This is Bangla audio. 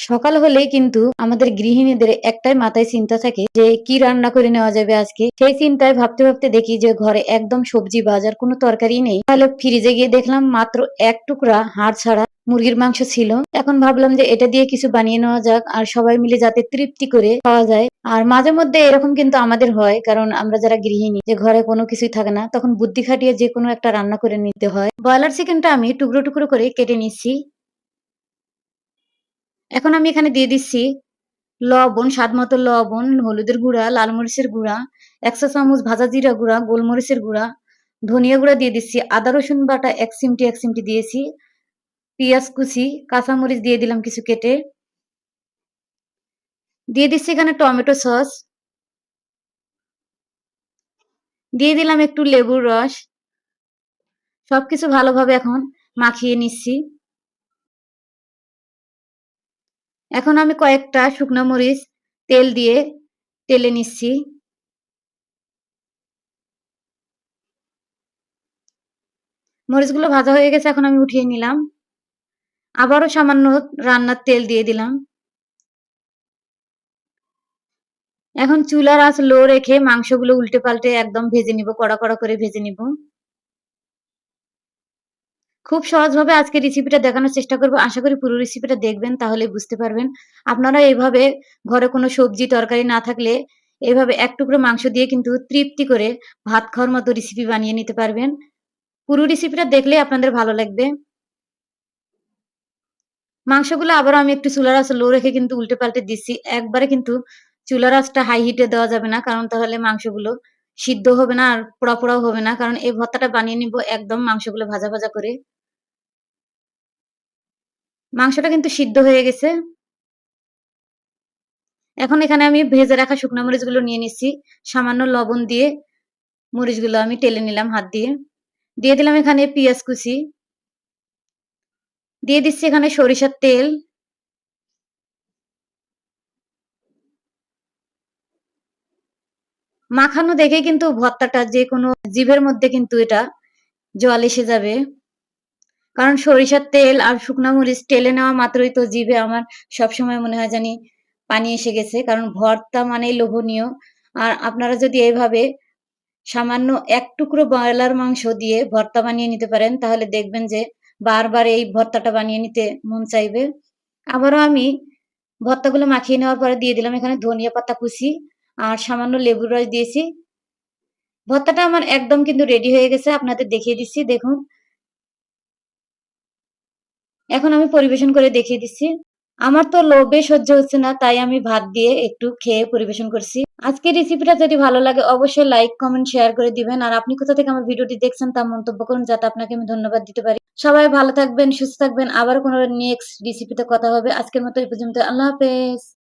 সকাল হলেই কিন্তু আমাদের গৃহিণীদের একটাই মাথায় চিন্তা থাকে যে কি রান্না করে নেওয়া যাবে আজকে। সেই চিন্তায় ভাবতে ভাবতে দেখি যে ঘরে একদম সবজি বাজার কোনো তরকারি নেই। তাহলে ফ্রিজে গিয়ে দেখলাম মাত্র এক টুকরা হাড় ছাড়া মুরগির মাংস ছিল। এখন ভাবলাম যে এটা দিয়ে কিছু বানিয়ে নেওয়া যাক আর সবাই মিলে যাতে তৃপ্তি করে খাওয়া যায়। আর মাঝে মধ্যে এরকম কিন্তু আমাদের হয়, কারণ আমরা যারা গৃহিণী যে ঘরে কোনো কিছুই থাকে না, তখন বুদ্ধি খাটিয়ে যে কোনো একটা রান্না করে নিতে হয়। ব্রয়লার চিকেনটা আমি টুকরো টুকরো করে কেটে নিচ্ছি। এখন আমি এখানে দিয়ে দিচ্ছি লবণ, স্বাদমতো লবণ, হলুদের গুঁড়া, লাল মরিচের গুঁড়া, ১ চা চামচ ভাজা জিরা গুঁড়া, গোলমরিচের গুঁড়া, ধনিয়া গুঁড়া দিয়ে দিচ্ছি, আদা রসুন বাটা ১ চিমটি দিয়েছি, পেঁয়াজ কুচি, কাঁচামরিচ দিয়ে দিলাম কিছু কেটে, দিয়ে দিচ্ছি এখানে টমেটো সস, দিয়ে দিলাম একটু লেবুর রস। সবকিছু ভালোভাবে এখন মাখিয়ে নিচ্ছি। এখন আমি কয়েকটা শুকনো মরিচ তেল দিয়ে তেলে নিচ্ছি। মরিচগুলো ভাজা হয়ে গেছে, এখন আমি উঠিয়ে নিলাম। আবারও সামান্য রান্নার তেল দিয়ে দিলাম। এখন চুলার আঁচ লো রেখে মাংসগুলো উল্টে পাল্টে একদম ভেজে নিব, কড়া কড়া করে ভেজে নিব। খুব সহজভাবে আজকে রেসিপিটা দেখানোর চেষ্টা করব। আশা করি পুরো রেসিপিটা দেখবেন, তাহলে বুঝতে পারবেন। আপনারা এইভাবে ঘরে কোনো সবজি তরকারি না থাকলে এভাবে এক টুকরো মাংস দিয়ে কিন্তু তৃপ্তি করে ভাত খাওয়ার মতো রেসিপি বানিয়ে নিতে পারবেন। পুরো রেসিপিটা দেখলে আপনাদের ভালো লাগবে। মাংসগুলো আবারও আমি একটু চুলার আঁচ লো রেখে কিন্তু উল্টে পাল্টে দিচ্ছি। একবারে কিন্তু চুলার আঁচটা হাই হিটে দেওয়া যাবে না, কারণ তাহলে মাংসগুলো সিদ্ধ হবে না আর পোড়া পোড়াও হবে না, কারণ এই ভর্তাটা বানিয়ে নিব একদম মাংসগুলো ভাজা ভাজা করে। মাংসটা কিন্তু সিদ্ধ হয়ে গেছে। এখন এখানে আমি ভেজে রাখা শুকনো মরিচগুলো নিয়ে নিচ্ছি। সামান্য লবণ দিয়ে মরিচগুলো আমি টেলে নিলাম হাত দিয়ে। দিয়ে দিলাম এখানে পেঁয়াজ কুচি। দিয়ে দিচ্ছি এখানে সরিষার তেল। মাখানো দেখে কিন্তু ভর্তাটা যেকোনো জিভের মধ্যে কিন্তু এটা জল এসে যাবে। কারণ সরিষার তেল আর শুকনা মরিচ টেলে নেওয়া মাত্রই তো জিভে আমার সবসময় মনে হয় জানি পানি এসে গেছে। কারণ ভর্তা মানেই লোভনীয়। আর আপনারা যদি এইভাবে সামান্য এক টুকরো ব্রয়লার মাংস দিয়ে ভর্তা বানিয়ে নিতে পারেন, তাহলে দেখবেন যে বারবার এই ভর্তাটা বানিয়ে নিতে মন চাইবে। আবারও আমি ভর্তাগুলো মাখিয়ে নেওয়ার পরে দিয়ে দিলাম এখানে ধনিয়া পাতা কুচি আর সামান্য লেবুর রস দিয়েছি। ভর্তাটা আমার একদম কিন্তু রেডি হয়ে গেছে, আপনাদের দেখিয়ে দিচ্ছি দেখুন। এখন আমি পরিবেশন করে দেখিয়ে দিচ্ছি। আমার তো লোভে সহ্য হচ্ছে না, তাই আমি ভাত দিয়ে একটু খেয়ে পরিবেশন করছি। আজকের রেসিপিটা যদি ভালো লাগে অবশ্যই লাইক কমেন্ট শেয়ার করে দিবেন। আর আপনি কোথা থেকে আমার ভিডিওটি দেখছেন তা মন্তব্য করুন, যাতে আপনাকে আমি ধন্যবাদ দিতে পারি। সবাই ভালো থাকবেন, সুস্থ থাকবেন। আবার কোনো নেক্সট রেসিপিতে কথা হবে। আজকের মতো এই পর্যন্ত। আল্লাহ হাফেজ।